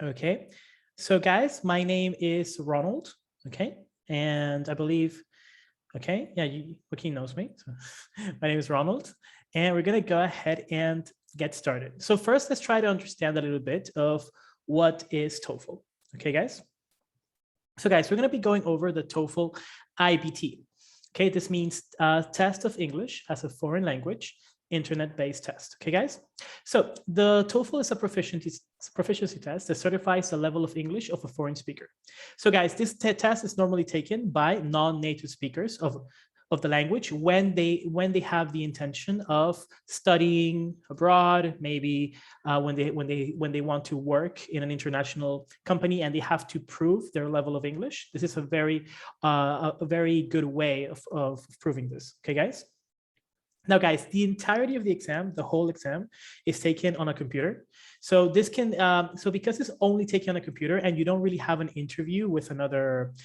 Okay, so guys, my name is Ronald. Okay, and I believe, okay, yeah, Joaquin knows me. So my name is Ronald, and we're gonna go ahead and get started. So first, let's try to understand a little bit of what is TOEFL. Okay, guys. So guys, we're gonna be going over the TOEFL IBT. Okay, this means test of English as a foreign language, internet-based test. Okay, guys. So the TOEFL is a proficiency test that certifies the level of English of a foreign speaker. So guys, this test is normally taken by non-native speakers of the language when they have the intention of studying abroad, maybe when they want to work in an international company and they have to prove their level of English. This is a very good way of proving this. Okay, guys. Now, guys, the entirety of the exam, the whole exam, is taken on a computer. So this can, so because it's only taken on a computer and you don't really have an interview with another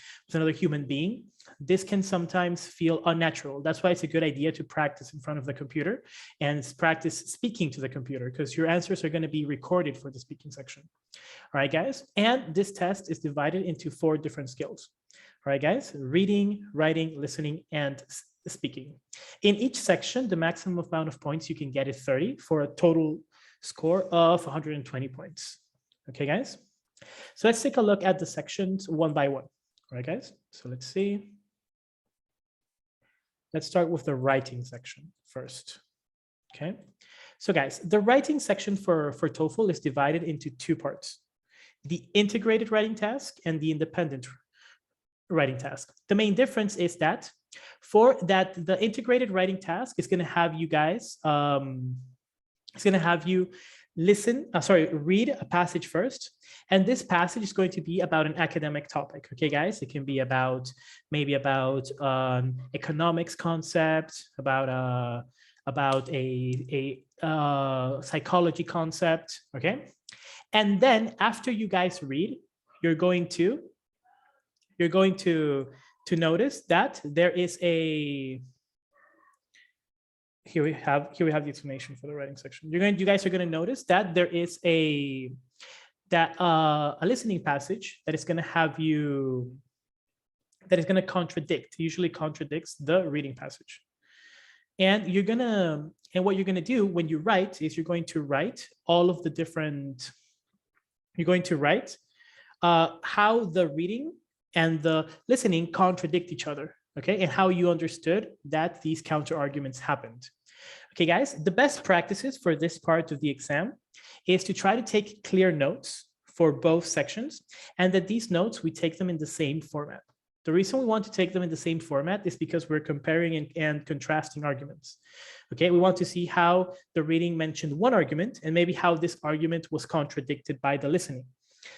human being, this can sometimes feel unnatural. That's why it's a good idea to practice in front of the computer and practice speaking to the computer, because your answers are going to be recorded for the speaking section. All right, guys. And this test is divided into 4 different skills. All right, guys, reading, writing, listening, and speaking. In each section, the maximum amount of points you can get is 30 for a total score of 120 points. Okay, guys? So let's take a look at the sections one by one. All right, guys? So let's see. Let's start with the writing section first. Okay. So guys, the writing section for TOEFL is divided into 2 parts: the integrated writing task and the independent writing task. The main difference is that the integrated writing task is going to have you guys, it's going to have you read a passage first. And this passage is going to be about an academic topic. Okay, guys, it can be about maybe about economics concept, about a psychology concept. Okay, and then after you guys read, you're going to notice that there is here we have the explanation for the writing section. You guys are going to notice that there is a listening passage that is going to have you, that is going to usually contradicts the reading passage. And what you're going to do when you write is you're going to write all of the different, you're going to write how the reading and the listening contradict each other, okay? And how you understood that these counter arguments happened. Okay, guys, the best practices for this part of the exam is to try to take clear notes for both sections, and that these notes, we take them in the same format. The reason we want to take them in the same format is because we're comparing and contrasting arguments. Okay, we want to see how the reading mentioned one argument and maybe how this argument was contradicted by the listening.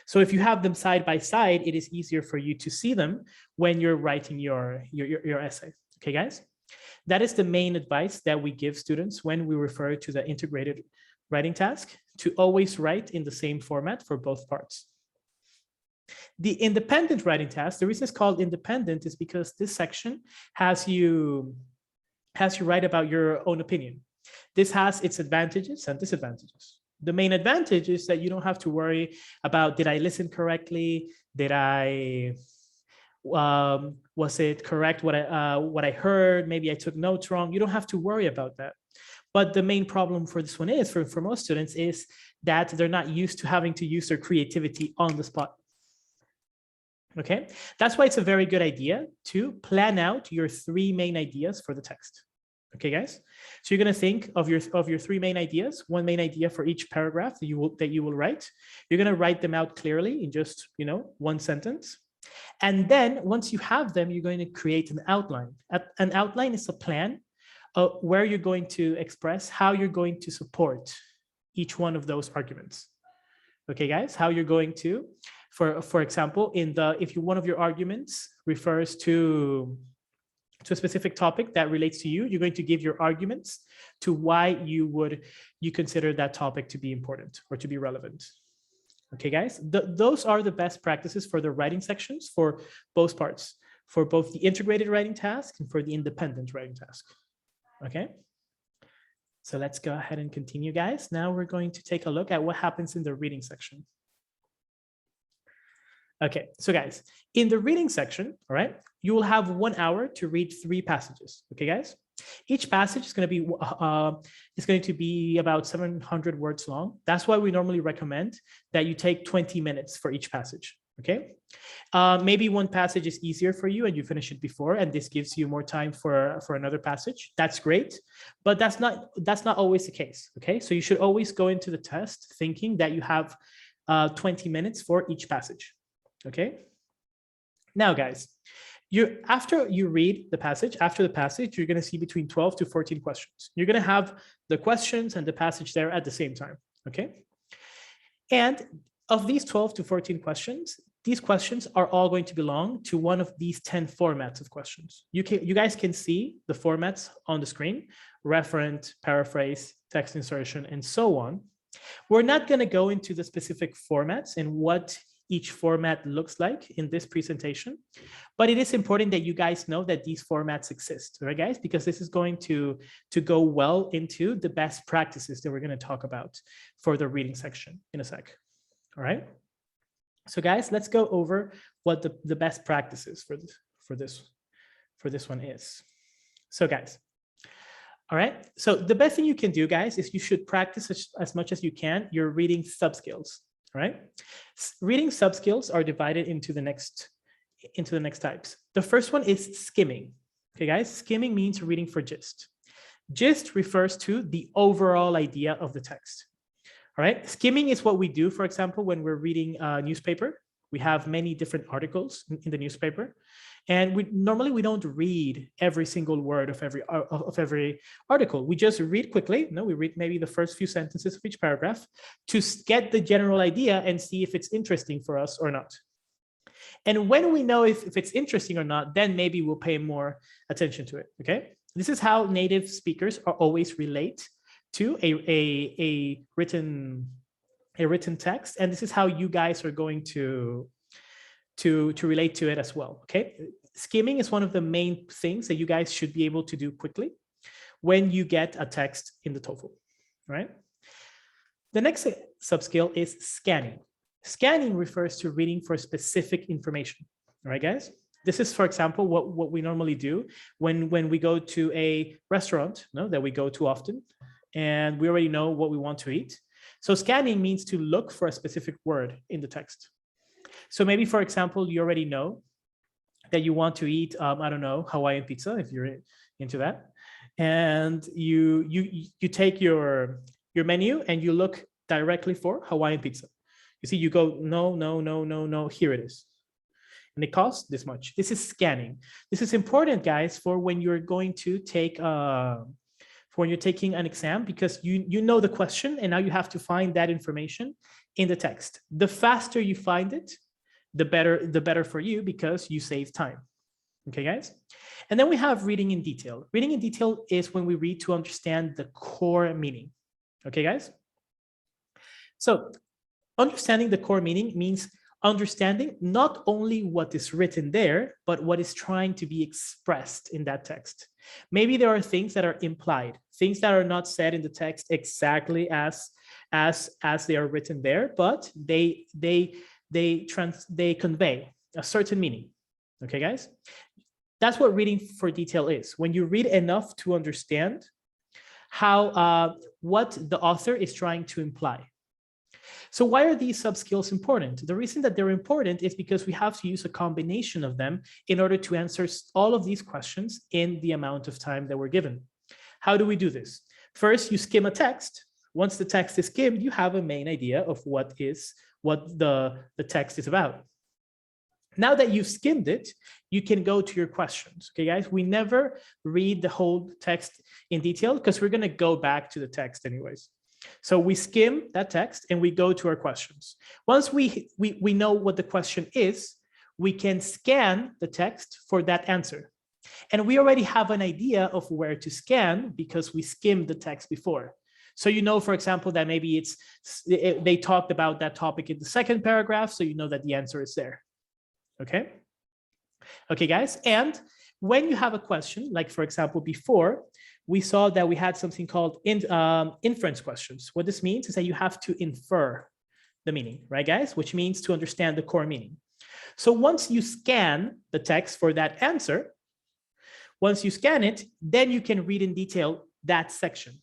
So if you have them side by side, it is easier for you to see them when you're writing your essay. Okay, guys? That is the main advice that we give students when we refer to the integrated writing task, to always write in the same format for both parts. The independent writing task, the reason it's called independent is because this section has you write about your own opinion. This has its advantages and disadvantages. The main advantage is that you don't have to worry about, did I listen correctly? Was it correct what I heard? Maybe I took notes wrong. You don't have to worry about that. But the main problem for this one is, for most students, is that they're not used to having to use their creativity on the spot. Okay, that's why it's a very good idea to plan out your 3 main ideas for the text. Okay, guys. So you're going to think of your 3 main ideas, 1 main idea for each paragraph that you will write. You're going to write them out clearly in just 1 sentence. And then once you have them, you're going to create an outline. An outline is a plan of where you're going to express how you're going to support each one of those arguments. Okay, guys, how you're going to, for example, if one of your arguments refers to a specific topic that relates to you, you're going to give your arguments to why you consider that topic to be important or to be relevant. Okay, guys, those are the best practices for the writing sections for both parts, for both the integrated writing task and for the independent writing task. Okay, so let's go ahead and continue, guys. Now we're going to take a look at what happens in the reading section. Okay, so guys, in the reading section, all right, you will have 1 hour to read 3 passages. Okay, guys? Each passage is going to be about 700 words long. That's why we normally recommend that you take 20 minutes for each passage. Okay, maybe one passage is easier for you and you finish it before, and this gives you more time for another passage. That's great, but that's not always the case. Okay, so you should always go into the test thinking that you have 20 minutes for each passage. Okay, now guys, after you read the passage, you're going to see between 12 to 14 questions. You're going to have the questions and the passage there at the same time. Okay, and of these 12 to 14 questions, these questions are all going to belong to one of these 10 formats of questions. You guys can see the formats on the screen: referent, paraphrase, text insertion, and so on. We're not going to go into the specific formats and what each format looks like in this presentation, but it is important that you guys know that these formats exist, right, guys? Because this is going to go well into the best practices that we're going to talk about for the reading section in a sec. All right. So guys, let's go over what the best practices for this one is. So guys, all right. So the best thing you can do, guys, is you should practice as much as you can your reading subskills. All right. Reading subskills are divided into the next types. The first one is skimming. Okay, guys, skimming means reading for gist. Gist refers to the overall idea of the text. All right, skimming is what we do, for example, when we're reading a newspaper. We have many different articles in the newspaper, and we don't read every single word of every article. We just read quickly. We read maybe the first few sentences of each paragraph to get the general idea and see if it's interesting for us or not. And when we know if it's interesting or not, then maybe we'll pay more attention to it. Okay, this is how native speakers are always relate to a written text, and this is how you guys are going to relate to it as well. Okay, skimming is one of the main things that you guys should be able to do quickly when you get a text in the TOEFL. All right. The next subskill is scanning. Scanning refers to reading for specific information. All right, guys. This is, for example, what we normally do when we go to a restaurant that we go to often, and we already know what we want to eat. So scanning means to look for a specific word in the text. So maybe, for example, you already know that you want to eat, I don't know, Hawaiian pizza, if you're into that. And you take your menu and you look directly for Hawaiian pizza. You see, you go, no, here it is. And it costs this much. This is scanning. This is important, guys, for when you're going to take when you're taking an exam, because you know the question and now you have to find that information in the text. The faster you find it, the better for you, because you save time. Okay, guys? And then we have reading in detail. Reading in detail is when we read to understand the core meaning. Okay, guys? So understanding the core meaning means understanding not only what is written there, but what is trying to be expressed in that text. Maybe there are things that are implied, things that are not said in the text exactly as they are written there, but they convey a certain meaning. Okay, guys? That's what reading for detail is. When you read enough to understand what the author is trying to imply. So why are these subskills important? The reason that they're important is because we have to use a combination of them in order to answer all of these questions in the amount of time that we're given. How do we do this? First, you skim a text. Once the text is skimmed, you have a main idea of what the text is about. Now that you've skimmed it, you can go to your questions. Okay, guys, we never read the whole text in detail because we're going to go back to the text anyways. So we skim that text and we go to our questions. Once we know what the question is, we can scan the text for that answer. And we already have an idea of where to scan because we skimmed the text before. So you know, for example, that maybe they talked about that topic in the second paragraph, so you know that the answer is there. Okay? Okay, guys. And when you have a question, like for example, before, we saw that we had something called inference questions. What this means is that you have to infer the meaning, right, guys? Which means to understand the core meaning. So once you scan the text for that answer, once you scan it, then you can read in detail that section,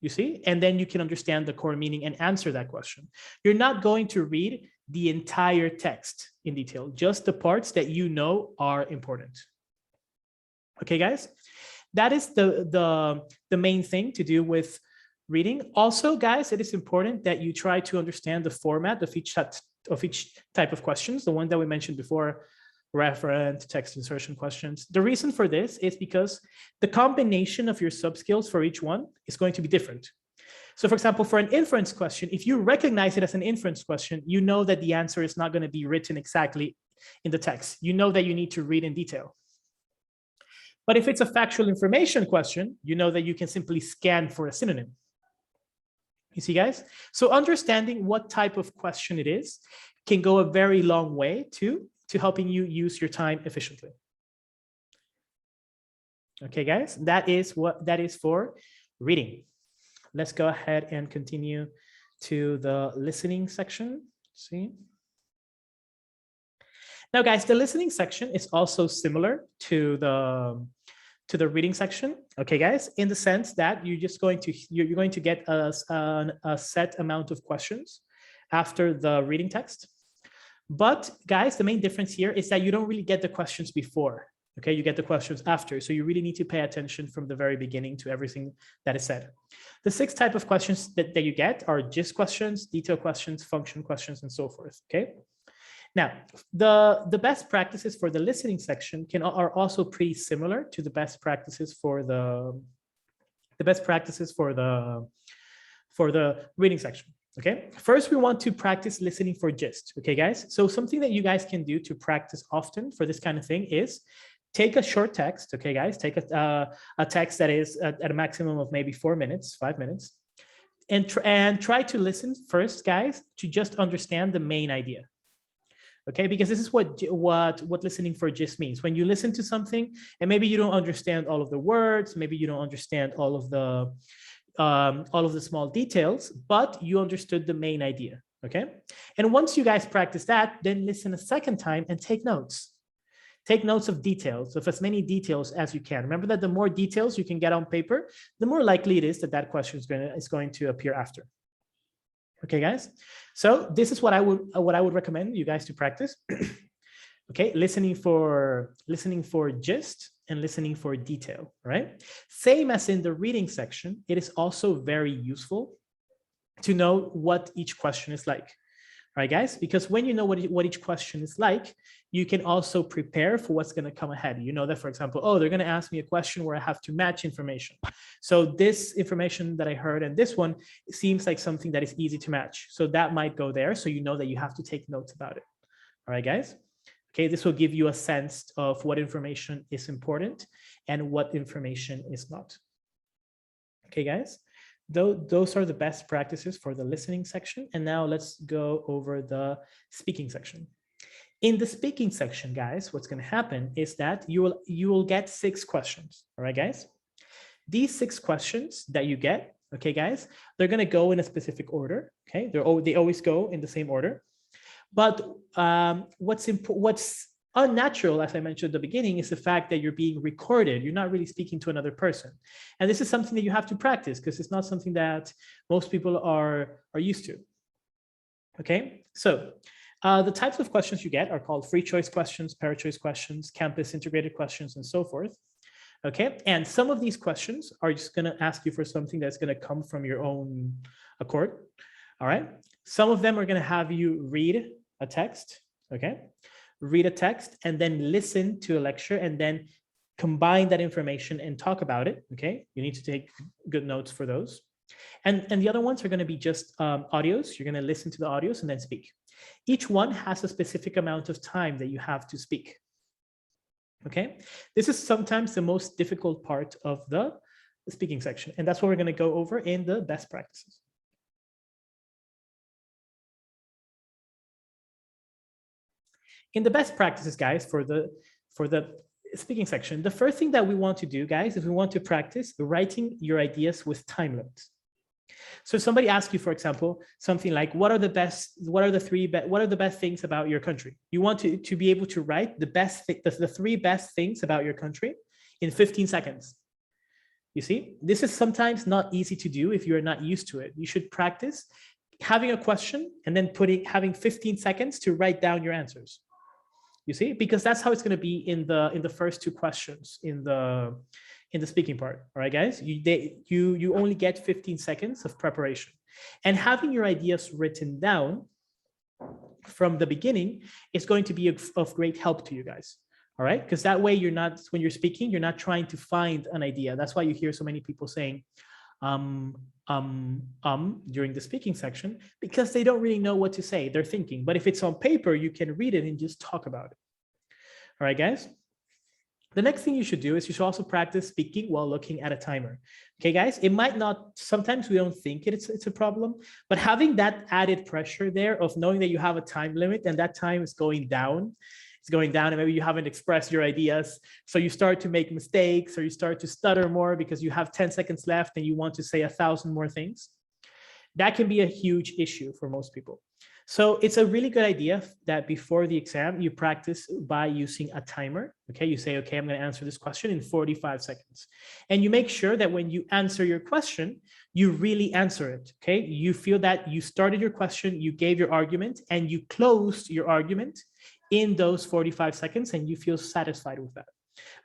you see? And then you can understand the core meaning and answer that question. You're not going to read the entire text in detail, just the parts that you know are important. Okay, guys? That is the main thing to do with reading. Also, guys, it is important that you try to understand the format of each type of questions, the one that we mentioned before, referent, text insertion questions. The reason for this is because the combination of your subskills for each one is going to be different. So for example, for an inference question, if you recognize it as an inference question, you know that the answer is not going to be written exactly in the text. You know that you need to read in detail. But if it's a factual information question, you know that you can simply scan for a synonym. You see, guys? So understanding what type of question it is can go a very long way to helping you use your time efficiently. Okay, guys, that is for reading. Let's go ahead and continue to the listening section. See? Now, guys, the listening section is also similar to the reading section. Okay, guys, in the sense that you're going to get a set amount of questions after the reading text. But guys, the main difference here is that you don't really get the questions before. Okay, you get the questions after. So you really need to pay attention from the very beginning to everything that is said. The 6 types of questions that you get are gist questions, detail questions, function questions, and so forth. Okay. Now, the best practices for the listening section are also pretty similar to the best practices for the reading section. Okay, first we want to practice listening for gist. Okay, guys, so something that you guys can do to practice often for this kind of thing is take a short text. Okay, guys, take a text that is at a maximum of maybe 4 minutes, 5 minutes, and try to listen first, guys, to just understand the main idea. Okay, because this is what listening for gist means. When you listen to something and maybe you don't understand all of the words, maybe you don't understand all of the small details, but you understood the main idea. Okay, and once you guys practice that, then listen a second time and take notes. Take notes of details, of as many details as you can. Remember that the more details you can get on paper, the more likely it is that that question is going to appear after. Okay, guys. So this is what I would recommend you guys to practice. Okay, listening for gist and listening for detail, right? Same as in the reading section, it is also very useful to know what each question is like. Right, guys? Because when you know what each question is like, you can also prepare for what's going to come ahead. You know that, for example, oh, they're going to ask me a question where I have to match information. So this information that I heard and this one seems like something that is easy to match. So that might go there. So you know that you have to take notes about it. All right, guys? Okay, this will give you a sense of what information is important and what information is not. Okay, guys? Those are the best practices for the listening section. And now let's go over the speaking section. In the speaking section, guys, what's going to happen is that you will get 6 questions. All right, guys? These 6 questions that you get, okay, guys, they're going to go in a specific order. Okay, they always go in the same order. But what's unnatural, as I mentioned at the beginning, is the fact that you're being recorded. You're not really speaking to another person. And this is something that you have to practice because it's not something that most people are used to. Okay, so the types of questions you get are called free choice questions, pair choice questions, campus integrated questions, and so forth. Okay, and some of these questions are just going to ask you for something that's going to come from your own accord. All right, some of them are going to have you read a text. Okay, read a text and then listen to a lecture and then combine that information and talk about it. Okay, you need to take good notes for those. And the other ones are going to be just audios. You're going to listen to the audios and then speak. Each one has a specific amount of time that you have to speak. Okay, this is sometimes the most difficult part of the speaking section, and that's what we're going to go over in the best practices. In the best practices, guys, for the speaking section, the first thing that we want to do, guys, is we want to practice writing your ideas with time limits. So if somebody asks you, for example, something like, what are the best things about your country? You want to be able to write the three best things about your country in 15 seconds. You see, this is sometimes not easy to do if you're not used to it. You should practice having a question and then having 15 seconds to write down your answers. You see, because that's how it's going to be in the first two questions in the speaking part. All right, guys, you only get 15 seconds of preparation, and having your ideas written down from the beginning is going to be of great help to you guys. All right, because that way when you're speaking, you're not trying to find an idea. That's why you hear so many people saying during the speaking section, because they don't really know what to say. They're thinking, but if it's on paper, you can read it and just talk about it. All right, guys. The next thing you should do is you should also practice speaking while looking at a timer. Okay, guys, it might not, sometimes we don't think it's a problem, but having that added pressure there of knowing that you have a time limit and that time is going down, and maybe you haven't expressed your ideas. So you start to make mistakes or you start to stutter more because you have 10 seconds left and you want to say 1,000 more things. That can be a huge issue for most people. So it's a really good idea that before the exam, you practice by using a timer. Okay, you say, okay, I'm going to answer this question in 45 seconds. And you make sure that when you answer your question, you really answer it. Okay, you feel that you started your question, you gave your argument, and you closed your argument in those 45 seconds, and you feel satisfied with that.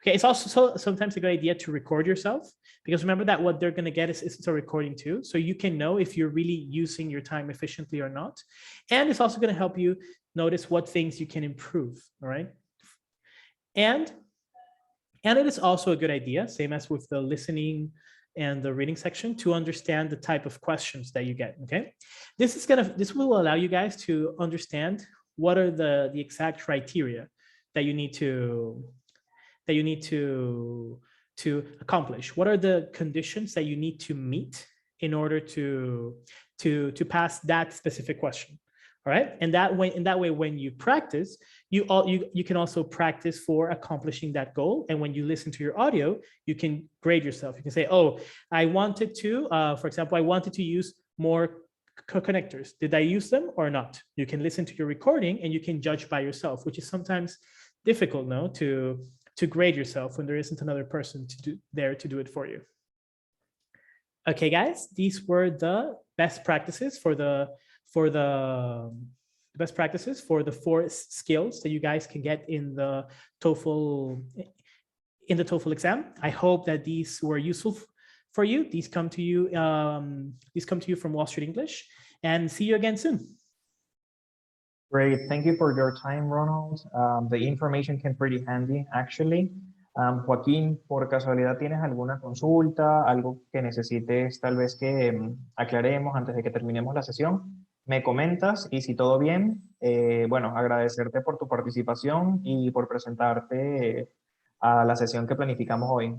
Okay, it's also sometimes a good idea to record yourself, because remember that what they're going to get is a recording too. So you can know if you're really using your time efficiently or not. And it's also going to help you notice what things you can improve. All right. And it is also a good idea, same as with the listening and the reading section, to understand the type of questions that you get. Okay. This will allow you guys to understand what are the exact criteria that you need to accomplish. What are the conditions that you need to meet in order to pass that specific question? All right, and that way, when you practice, you can also practice for accomplishing that goal. And when you listen to your audio, you can grade yourself. You can say, oh, I wanted to, for example, I wanted to use more connectors. Did I use them or not? You can listen to your recording and you can judge by yourself, which is sometimes difficult, no, to grade yourself when there isn't another person there to do it for you. Okay, guys, these were the best practices for the four skills that you guys can get in the TOEFL exam. I hope that these were useful for you. These come to you from Wall Street English, and see you again soon. Great, thank you for your time, Ronald. The information came pretty handy, actually. Joaquín, por casualidad, ¿tienes alguna consulta, algo que necesites tal vez que aclaremos antes de que terminemos la sesión? Me comentas, y si todo bien, bueno, agradecerte por tu participación y por presentarte a la sesión que planificamos hoy.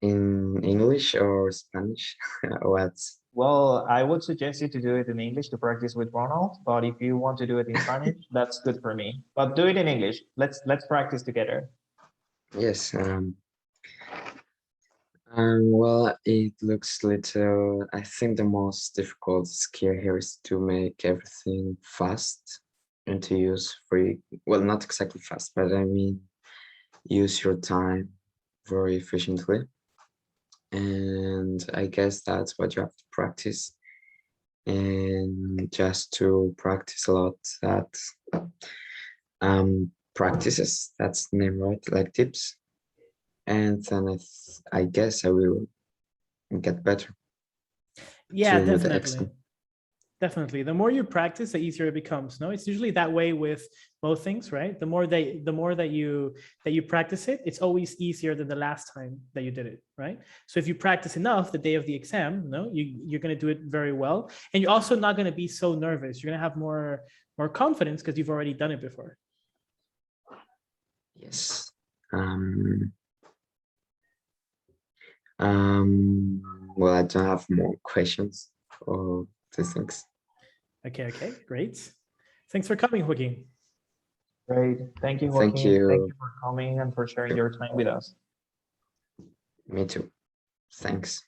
In English or Spanish? What? Well, I would suggest you to do it in English to practice with Ronald, but if you want to do it in Spanish, that's good for me. But do it in English. Let's practice together. Yes. Well, it looks little. I think the most difficult skill here is to make everything fast and to use free. Well, not exactly fast, but I mean, use your time very efficiently. And I guess that's what you have to practice, and just to practice a lot that practices, that's the name, right? Like tips. And then I guess I will get better. Yeah, definitely. The more you practice, the easier it becomes. No, it's usually that way with both things, right? The more that you practice it, it's always easier than the last time that you did it, right? So if you practice enough the day of the exam, no, you're going to do it very well, and you're also not going to be so nervous. You're going to have more confidence because you've already done it before. Yes. Well, I don't have more questions or things. Okay, great. Thanks for coming, Joaquin. Great. Thank you, Thank Joaquin. Thank you. you for coming and for sharing your time with us. Me too. Thanks.